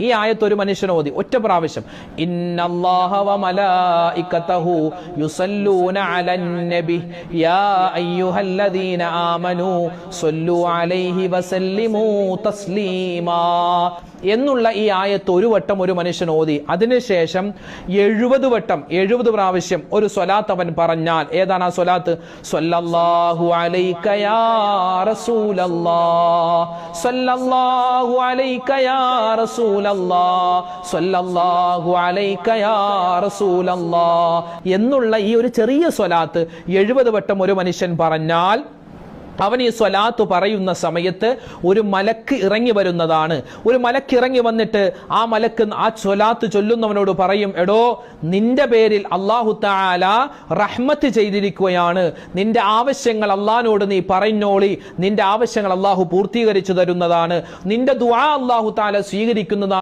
ഈ ആയത്ത് ഒരു മനുഷ്യൻ ഓതി ഒറ്റ പ്രാവശ്യം, ഇന്നല്ലാഹ വ മലായികതഹു യുസല്ലൂന അലൻ നബി യാ അയ്യുഹല്ലദീന ആമനൂ സ്വല്ലു അലൈഹി വസല്ലിമൂ തസ്ലീമാ എന്നുള്ള ഈ ആയത്ത് ഒരു വട്ടം ഒരു മനുഷ്യൻ ഓതി അതിനുശേഷം 70 വട്ടം 70 പ്രാവശ്യം ഒരു സ്വലാത്ത് അവൻ പറഞ്ഞാൽ, ഏതാണ് ആ സ്വലാത്ത്? സ്വല്ലല്ലാഹു അലൈക യാ റസൂലല്ലാഹ്, സ്വല്ലല്ലാഹു അലൈക യാ റസൂലല്ലാഹ്, സ്വല്ലല്ലാഹു അലൈക യാ റസൂലല്ലാഹ് എന്നുള്ള ഈ ഒരു ചെറിയ സ്വലാത്ത് 70 വട്ടം ഒരു മനുഷ്യൻ പറഞ്ഞാൽ അവൻ ഈ സ്വലാത്ത് പറയുന്ന സമയത്ത് ഒരു മലക്ക് ഇറങ്ങി വരുന്നതാണ്. ഒരു മലക്ക് ഇറങ്ങി വന്നിട്ട് ആ മലക്ക് ആ സ്വലാത്ത് ചൊല്ലുന്നവനോട് പറയും, എടോ നിന്റെ പേരിൽ അല്ലാഹു തആല റഹ്മത്ത് ചെയ്തിരിക്കുകയാണ്, നിന്റെ ആവശ്യങ്ങൾ അല്ലാഹുവിനോട് നീ പറഞ്ഞോളി, നിന്റെ ആവശ്യങ്ങൾ അല്ലാഹു പൂർത്തീകരിച്ചു തരുന്നതാണ്, നിന്റെ ദുആ അല്ലാഹു തആല സ്വീകരിക്കുന്നതാണ്.